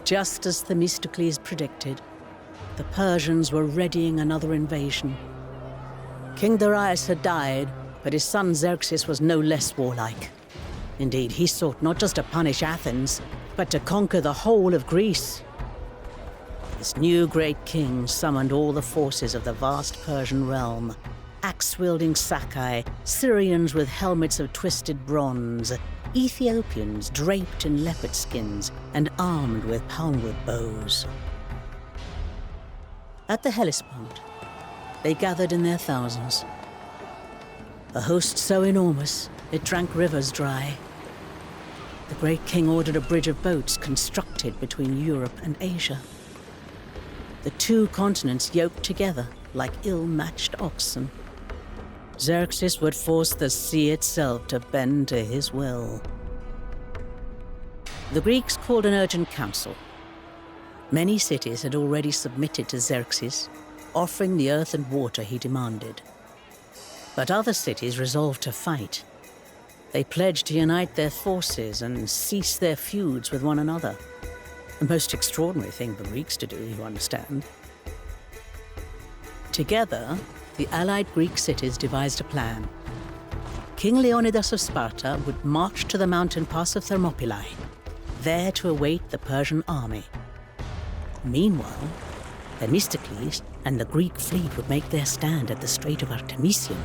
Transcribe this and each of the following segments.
Just as Themistocles predicted, the Persians were readying another invasion. King Darius had died, but his son Xerxes was no less warlike. Indeed, he sought not just to punish Athens, but to conquer the whole of Greece. This new great king summoned all the forces of the vast Persian realm, axe-wielding Sakai, Syrians with helmets of twisted bronze, Ethiopians draped in leopard skins and armed with palmwood bows. At the Hellespont, they gathered in their thousands. A host so enormous, it drank rivers dry. The great king ordered a bridge of boats constructed between Europe and Asia. The two continents yoked together like ill-matched oxen. Xerxes would force the sea itself to bend to his will. The Greeks called an urgent council. Many cities had already submitted to Xerxes, offering the earth and water he demanded. But other cities resolved to fight. They pledged to unite their forces and cease their feuds with one another. A most extraordinary thing for Greeks to do, you understand. Together, the allied Greek cities devised a plan. King Leonidas of Sparta would march to the mountain pass of Thermopylae, there to await the Persian army. Meanwhile, Themistocles and the Greek fleet would make their stand at the Strait of Artemisium.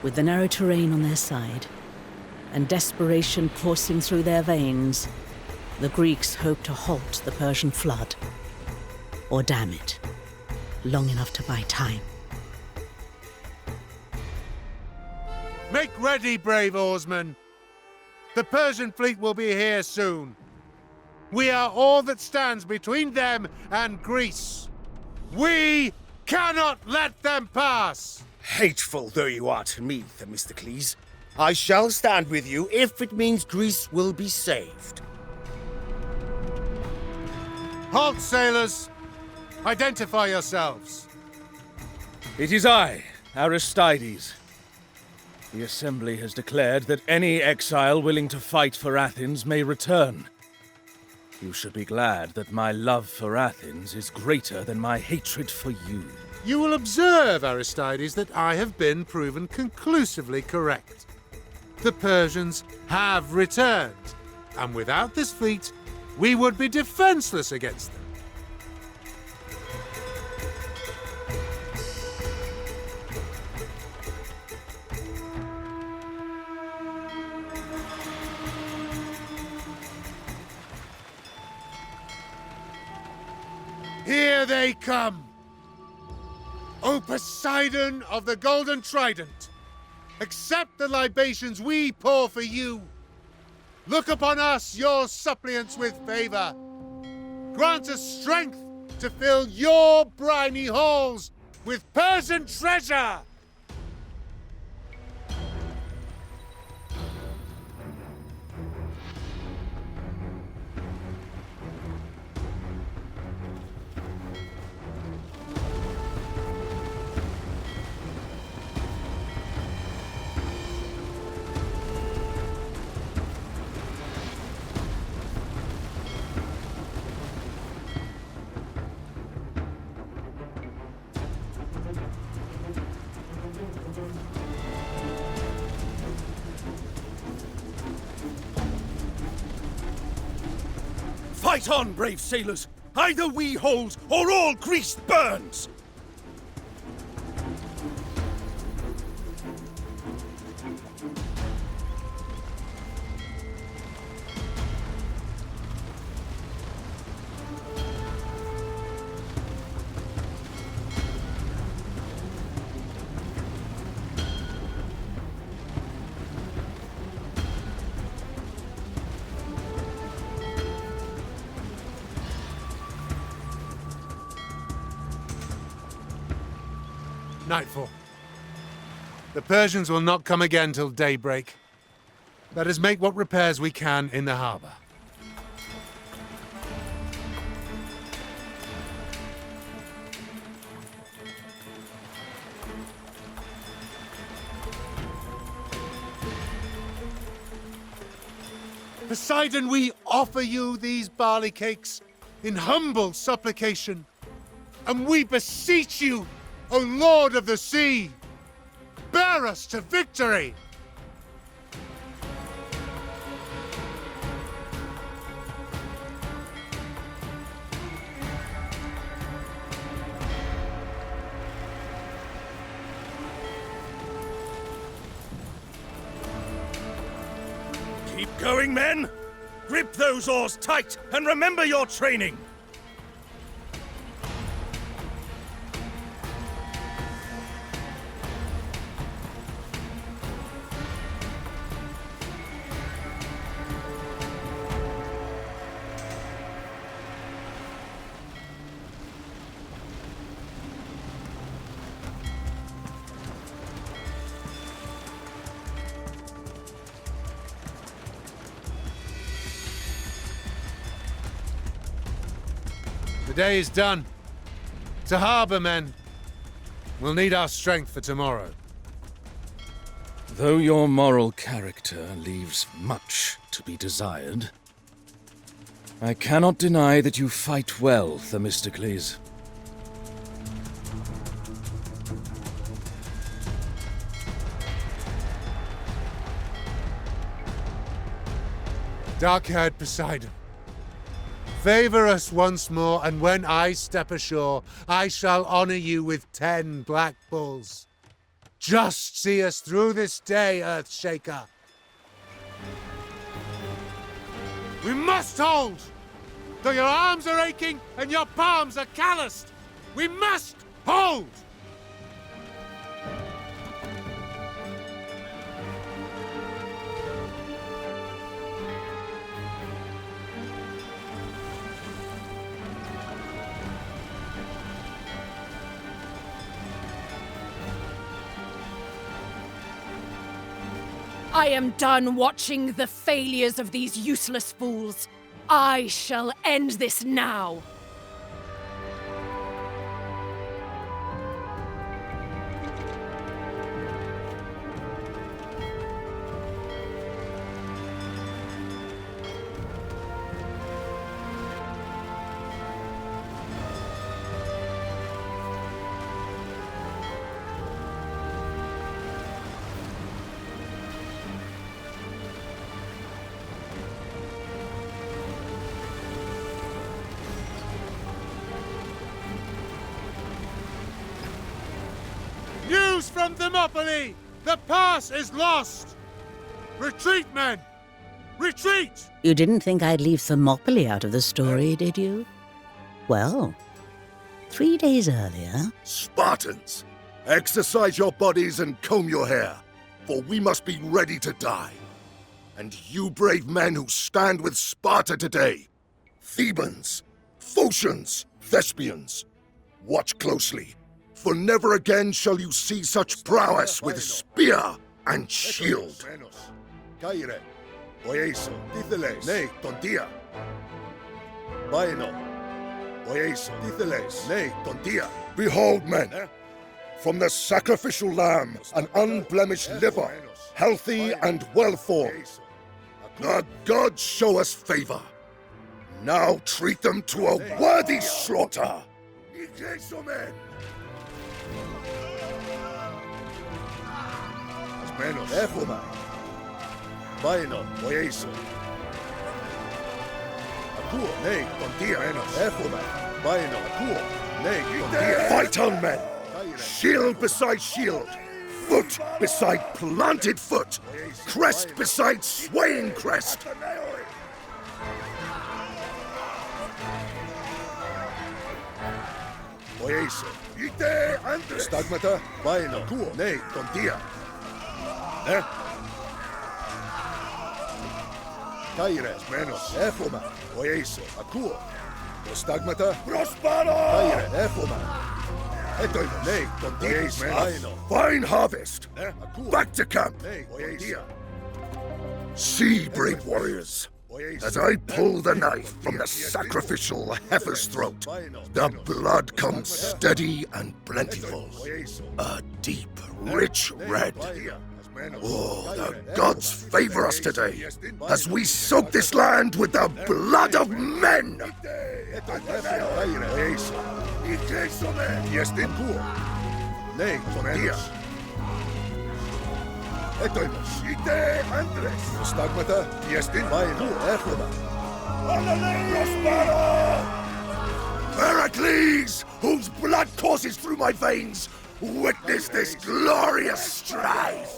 With the narrow terrain on their side, and desperation coursing through their veins, the Greeks hoped to halt the Persian flood, or dam it, long enough to buy time. Make ready, brave oarsmen! The Persian fleet will be here soon. We are all that stands between them and Greece. We cannot let them pass! Hateful though you are to me, Themistocles, I shall stand with you if it means Greece will be saved. Halt, sailors! Identify yourselves. It is I, Aristides. The Assembly has declared that any exile willing to fight for Athens may return. You should be glad that my love for Athens is greater than my hatred for you. You will observe, Aristides, that I have been proven conclusively correct. The Persians have returned, and without this fleet, we would be defenseless against them. Here they come! O Poseidon of the Golden Trident, accept the libations we pour for you. Look upon us, your suppliants, with favor. Grant us strength to fill your briny halls with Persian treasure! Fight on, brave sailors! Either we hold, or all Greece burns! Nightfall. The Persians will not come again till daybreak. Let us make what repairs we can in the harbor. Poseidon, we offer you these barley cakes in humble supplication. And we beseech you, O Lord of the Sea, bear us to victory! Keep going, men! Grip those oars tight, and remember your training! The day is done. To harbor, men. We'll need our strength for tomorrow. Though your moral character leaves much to be desired, I cannot deny that you fight well, Themistocles. Dark-haired Poseidon, favor us once more, and when I step ashore, I shall honor you with 10 black bulls. Just see us through this day, Earthshaker. We must hold! Though your arms are aching and your palms are calloused, we must hold! I am done watching the failures of these useless fools. I shall end this now. News from Thermopylae! The pass is lost! Retreat, men! Retreat! You didn't think I'd leave Thermopylae out of the story, did you? Well, 3 days earlier... Spartans, exercise your bodies and comb your hair, for we must be ready to die. And you brave men who stand with Sparta today, Thebans, Phocians, Thespians, watch closely, for never again shall you see such prowess with spear and shield. Behold, men, from the sacrificial lamb, an unblemished liver, healthy and well-formed. The gods show us favor. Now treat them to a worthy slaughter. Fight on, men! Shield beside shield, foot beside planted foot, crest beside swaying crest. Stagmata, vaino, nei, tontia. Kaires, menos, efoma, oieso, akuo. Stagmata, prospero! Kaire, efoma. Etoimo, nei, tontia, vaino. Fine harvest. Back to camp. See, brave warriors. As I pull the knife from the sacrificial heifer's throat, the blood comes steady and plentiful. A deep, rich red. Oh, the gods favor us today, as we soak this land with the blood of men! Pericles, whose blood courses through my veins, witness this glorious strife!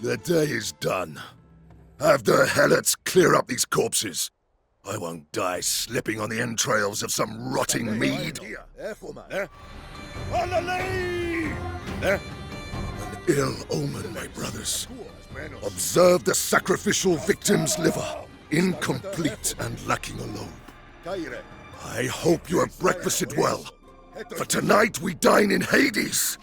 The day is done. Have the helots clear up these corpses. I won't die slipping on the entrails of some rotting mead. An ill omen, my brothers. Observe the sacrificial victim's liver, incomplete and lacking a lobe. I hope you have breakfasted well, for tonight we dine in Hades.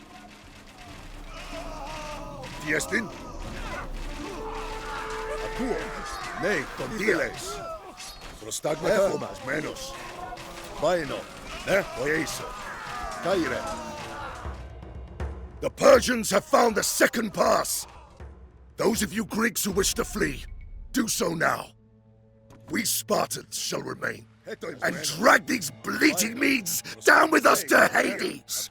The Persians have found the second pass. Those of you Greeks who wish to flee, do so now. We Spartans shall remain, and drag these bleating Medes down with us to Hades!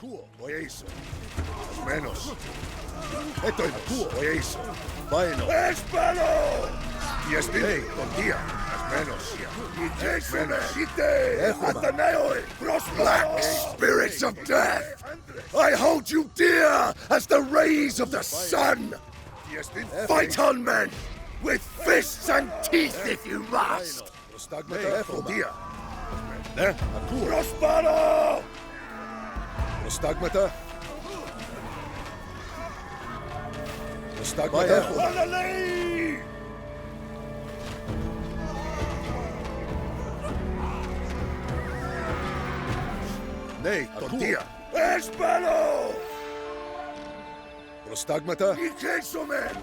Black spirits of death! I hold you dear as the rays of the sun! Fight on, men! With fists and teeth if you must! Prospero! Espero! Prostagmata? Ikesomen!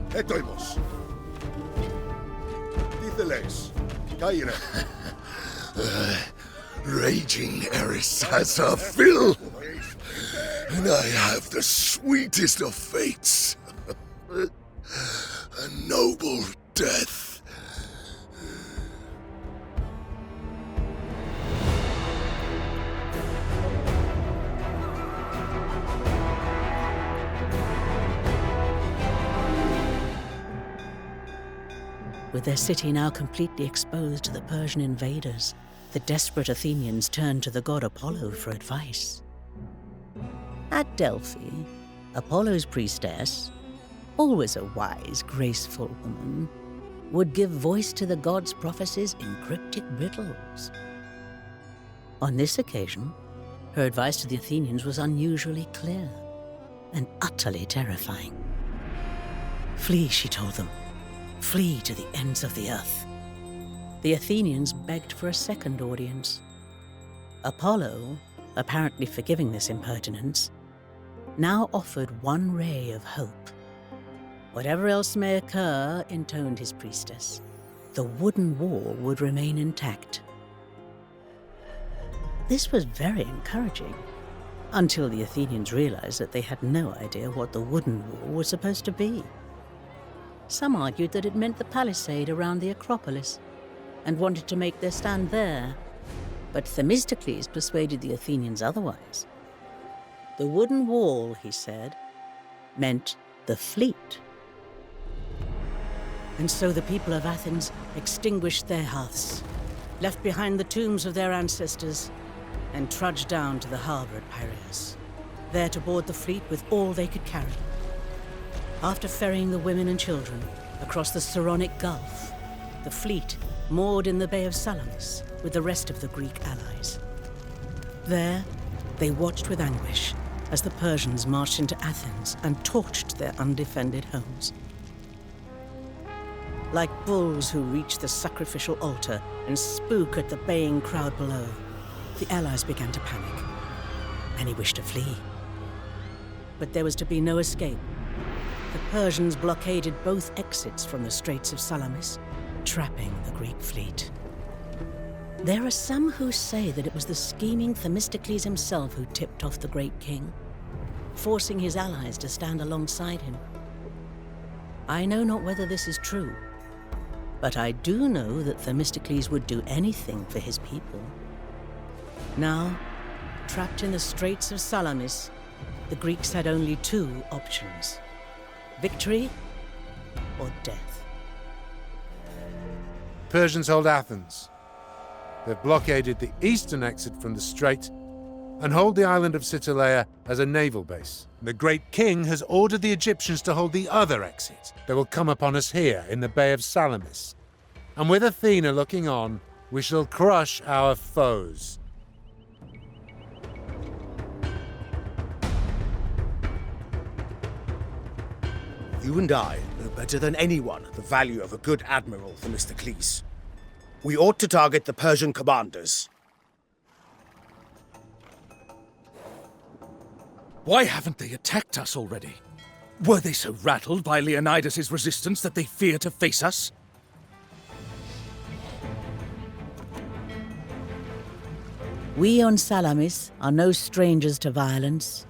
Etoimos! Ditheles! Kaire! Raging Eris has her fill! And I have the sweetest of fates. A noble death. With their city now completely exposed to the Persian invaders, the desperate Athenians turned to the god Apollo for advice. At Delphi, Apollo's priestess, always a wise, graceful woman, would give voice to the god's prophecies in cryptic riddles. On this occasion, her advice to the Athenians was unusually clear and utterly terrifying. Flee, she told them. Flee to the ends of the earth. The Athenians begged for a second audience. Apollo, apparently forgiving this impertinence, now offered one ray of hope. Whatever else may occur, intoned his priestess, the wooden wall would remain intact. This was very encouraging, until the Athenians realized that they had no idea what the wooden wall was supposed to be. Some argued that it meant the palisade around the Acropolis, and wanted to make their stand there, but Themistocles persuaded the Athenians otherwise. The wooden wall, he said, meant the fleet. And so the people of Athens extinguished their hearths, left behind the tombs of their ancestors, and trudged down to the harbor at Piraeus, there to board the fleet with all they could carry. After ferrying the women and children across the Saronic Gulf, the fleet moored in the Bay of Salamis with the rest of the Greek allies. There, they watched with anguish as the Persians marched into Athens and torched their undefended homes. like bulls who reach the sacrificial altar and spook at the baying crowd below. The allies began to panic. Many wished to flee. But there was to be no escape. The Persians blockaded both exits from the Straits of Salamis, trapping the Greek fleet. There are some who say that it was the scheming Themistocles himself who tipped off the great king, forcing his allies to stand alongside him. I know not whether this is true, but I do know that Themistocles would do anything for his people. Now, trapped in the Straits of Salamis, the Greeks had only two options: victory or death. Persians hold Athens. They've blockaded the eastern exit from the strait and hold the island of Cyprus as a naval base. The great king has ordered the Egyptians to hold the other exit. They will come upon us here in the Bay of Salamis. And with Athena looking on, we shall crush our foes. You and I know better than anyone the value of a good admiral, Themistocles. We ought to target the Persian commanders. Why haven't they attacked us already? Were they so rattled by Leonidas' resistance that they fear to face us? We on Salamis are no strangers to violence,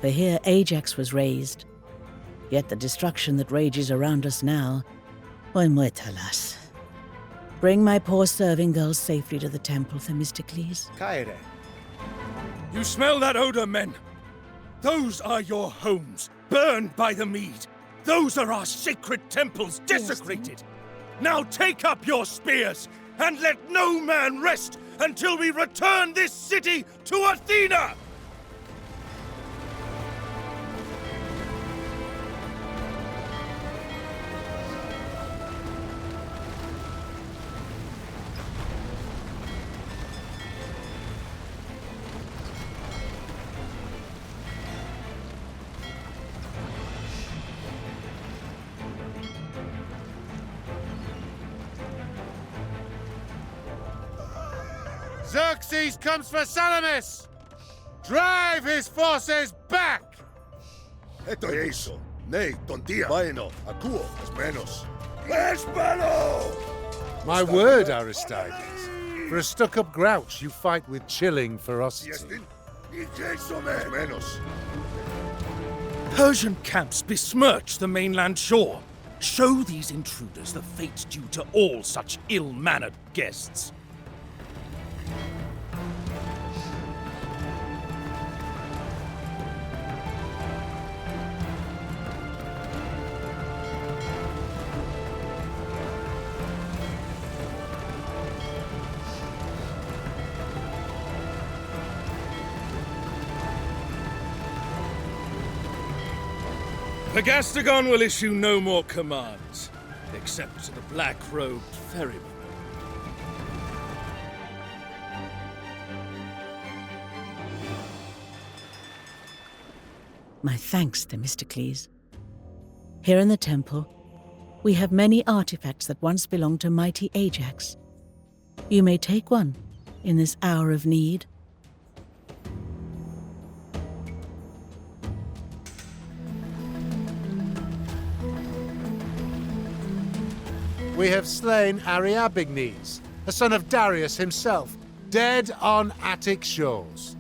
for here Ajax was raised. Yet the destruction that rages around us now, alas. Bring my poor serving girls safely to the temple, Themistocles. Caere. You smell that odor, men? Those are your homes, burned by the Mede. Those are our sacred temples desecrated. Now take up your spears, and let no man rest until we return this city to Athena! Xerxes comes for Salamis! Drive his forces back! Eto eso. Nei, tontia. Vaino, akuo, as menos. Espero! My word, Aristides. For a stuck-up grouch, you fight with chilling ferocity. Menos. Persian camps besmirch the mainland shore. Show these intruders the fate due to all such ill-mannered guests. The Gastagon will issue no more commands, except to the black-robed ferryman. My thanks, Themistocles. Here in the temple, we have many artifacts that once belonged to mighty Ajax. You may take one in this hour of need. We have slain Ariabignes, a son of Darius himself, dead on Attic shores.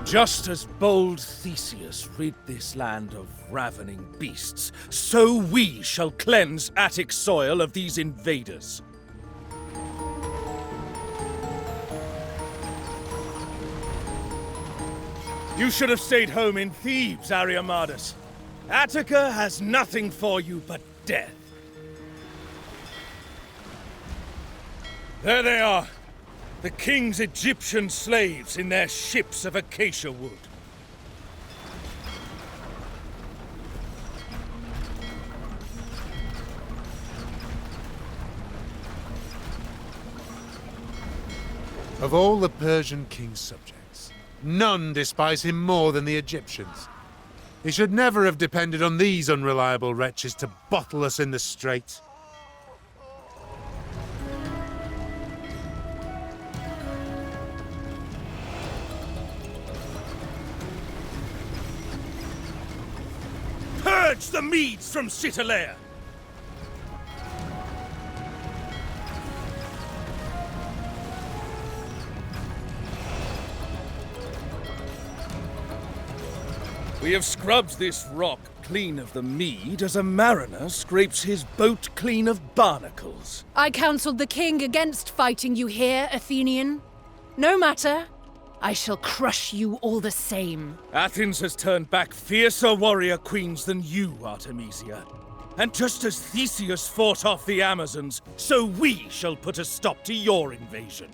Just as bold Theseus rid this land of ravening beasts, so we shall cleanse Attic soil of these invaders. You should have stayed home in Thebes, Aristides. Attica has nothing for you but death. There they are. The king's Egyptian slaves in their ships of acacia wood. Of all the Persian king's subjects, none despise him more than the Egyptians. He should never have depended on these unreliable wretches to bottle us in the strait. Purge the Medes from Cyprus! We have scrubbed this rock clean of the mead as a mariner scrapes his boat clean of barnacles. I counseled the king against fighting you here, Athenian. No matter. I shall crush you all the same. Athens has turned back fiercer warrior queens than you, Artemisia. And just as Theseus fought off the Amazons, so we shall put a stop to your invasion.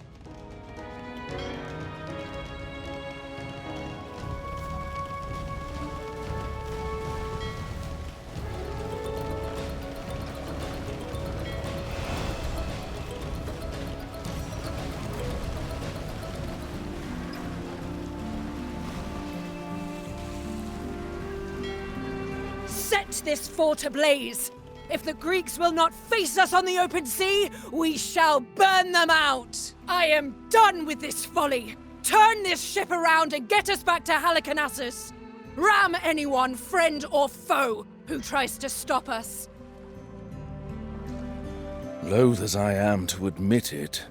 Set this fort ablaze! If the Greeks will not face us on the open sea, we shall burn them out! I am done with this folly! Turn this ship around and get us back to Halicarnassus! Ram anyone, friend or foe, who tries to stop us! Loath as I am to admit it,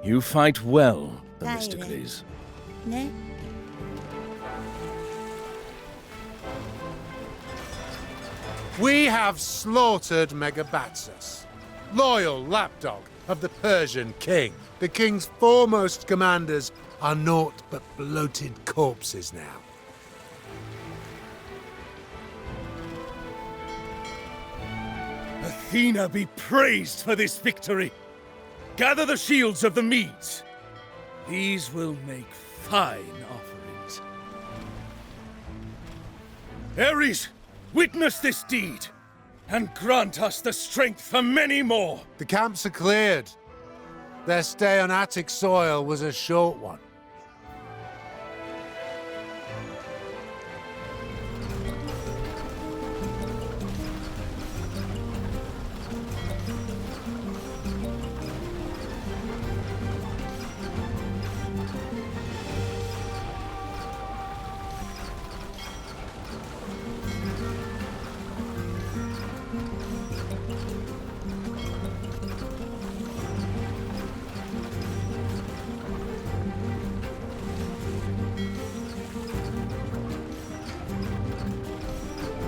you fight well, Themistocles. Ne? We have slaughtered Megabatzus, loyal lapdog of the Persian king. The king's foremost commanders are naught but bloated corpses now. Athena be praised for this victory! Gather the shields of the Medes. These will make fine offerings. Ares, witness this deed, and grant us the strength for many more! The camps are cleared. Their stay on Attic soil was a short one.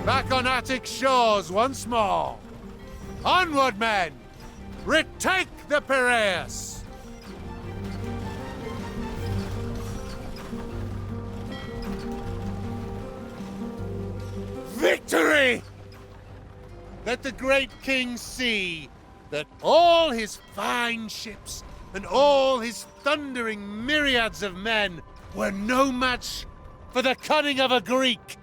Back on Attic shores once more. Onward, men! Retake the Piraeus! Victory! Let the great king see that all his fine ships and all his thundering myriads of men were no match for the cunning of a Greek.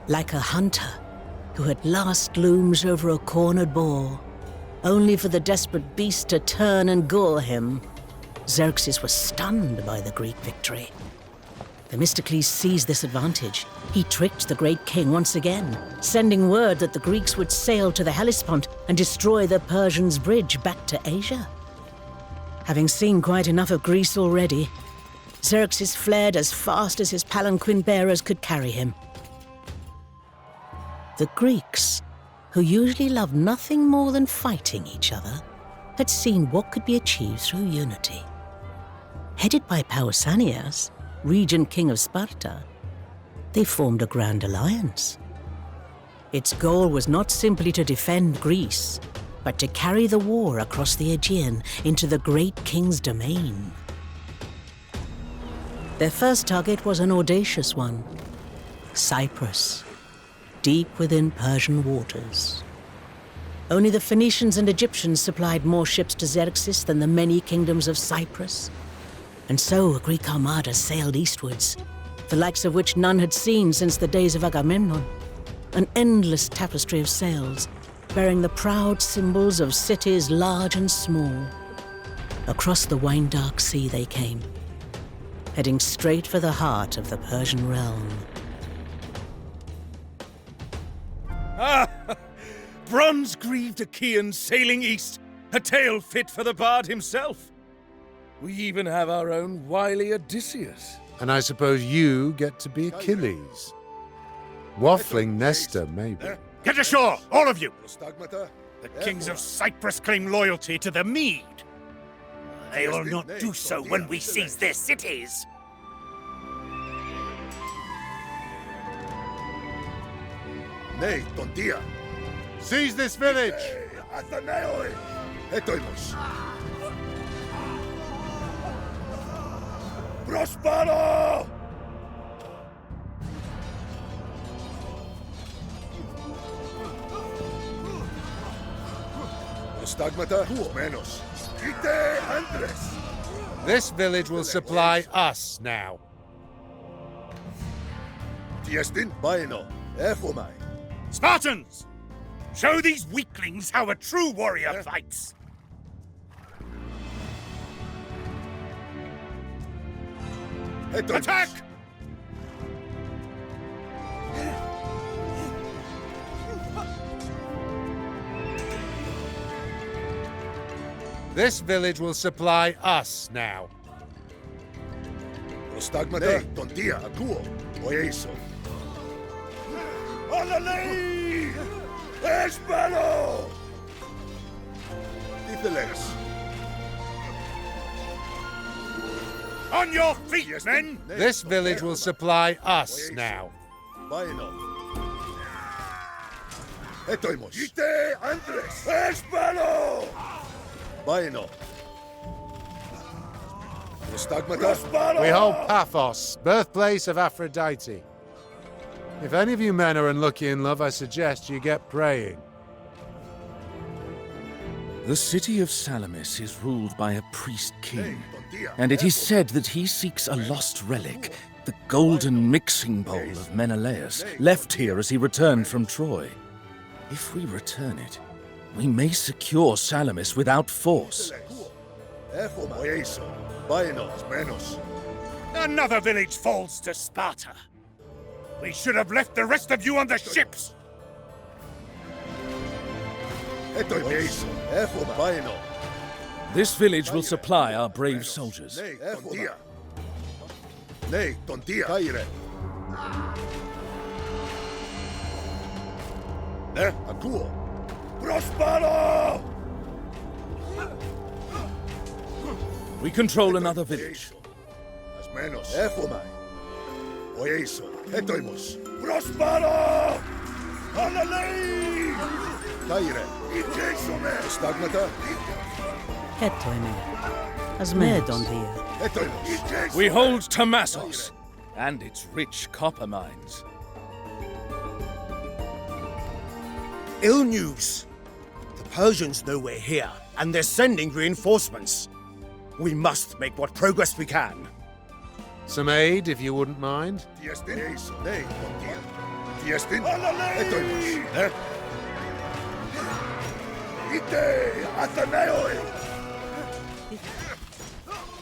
Like a hunter who at last looms over a cornered boar, only for the desperate beast to turn and gore him, Xerxes was stunned by the Greek victory. Themistocles seized this advantage. He tricked the great king once again, sending word that the Greeks would sail to the Hellespont and destroy the Persians' bridge back to Asia. Having seen quite enough of Greece already, Xerxes fled as fast as his palanquin bearers could carry him. The Greeks, who usually loved nothing more than fighting each other, had seen what could be achieved through unity. Headed by Pausanias, regent king of Sparta, they formed a grand alliance. Its goal was not simply to defend Greece, but to carry the war across the Aegean into the great king's domain. Their first target was an audacious one: Cyprus, deep within Persian waters. Only the Phoenicians and Egyptians supplied more ships to Xerxes than the many kingdoms of Cyprus. And so a Greek armada sailed eastwards, the likes of which none had seen since the days of Agamemnon. An endless tapestry of sails, bearing the proud symbols of cities large and small. Across the wine-dark sea they came, heading straight for the heart of the Persian realm. Ah! Bronze-greaved Achaeans sailing east, a tale fit for the bard himself. We even have our own wily Odysseus. And I suppose you get to be Achilles. Waffling Nestor, maybe. Get ashore, all of you! Stigmata. The kings of Cyprus claim loyalty to the Mede. They will not do so when we seize their cities. Nay, tontia. Seize this village! Athenioi. Etoimos. Prospero! Stigmata. Menos. Ite Andres. This village will supply us now. Tiestin. Baino. Echomai. Spartans! Show these weaklings how a true warrior fights! Attack! This village will supply us now. Prostagmata. Tontia. Akuo. Oieso. Alalei! Espero! Itheles. On your feet, men! This village will supply us now. Baino. Etoimos. Ite Andres. Espero! Baino. Prostagmata. We hold Paphos, birthplace of Aphrodite. If any of you men are unlucky in love, I suggest you get praying. The city of Salamis is ruled by a priest-king, and it is said that he seeks a lost relic, the golden mixing bowl of Menelaus, left here as he returned from Troy. If we return it, we may secure Salamis without force. Another village falls to Sparta. We should have left the rest of you on the ships! This village will supply our brave soldiers. We control another village. Prospero! Alalei! Caire. Stagmata. Etoime. Asmedontia. We hold Tamassos and its rich copper mines. Ill news. The Persians know we're here, and they're sending reinforcements. We must make what progress we can. Some aid, if you wouldn't mind.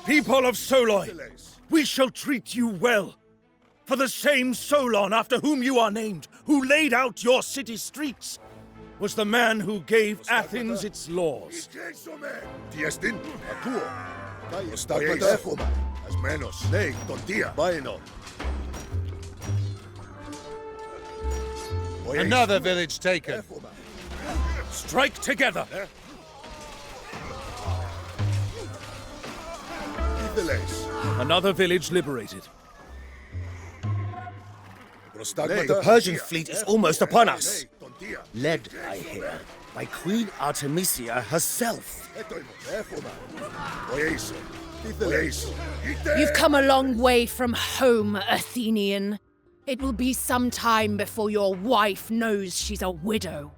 People of Soloi, we shall treat you well. For the same Solon after whom you are named, who laid out your city streets, was the man who gave Athens its laws. Another village taken. Strike together! Another village liberated. The Persian fleet is almost upon us. Led, I hear, by Queen Artemisia herself. You've come a long way from home, Athenian. It will be some time before your wife knows she's a widow.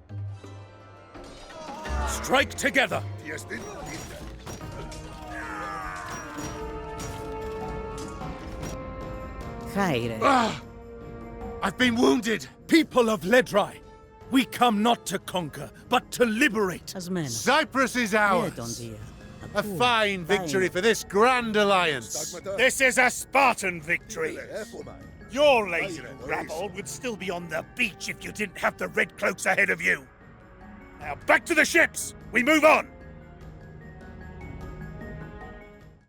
Strike together! I've been wounded! People of Ledrai, we come not to conquer, but to liberate. As men. Cyprus is ours! A fine victory for this grand alliance! This is a Spartan victory! Your lazy rabble would still be on the beach if you didn't have the red cloaks ahead of you! Now back to the ships! We move on!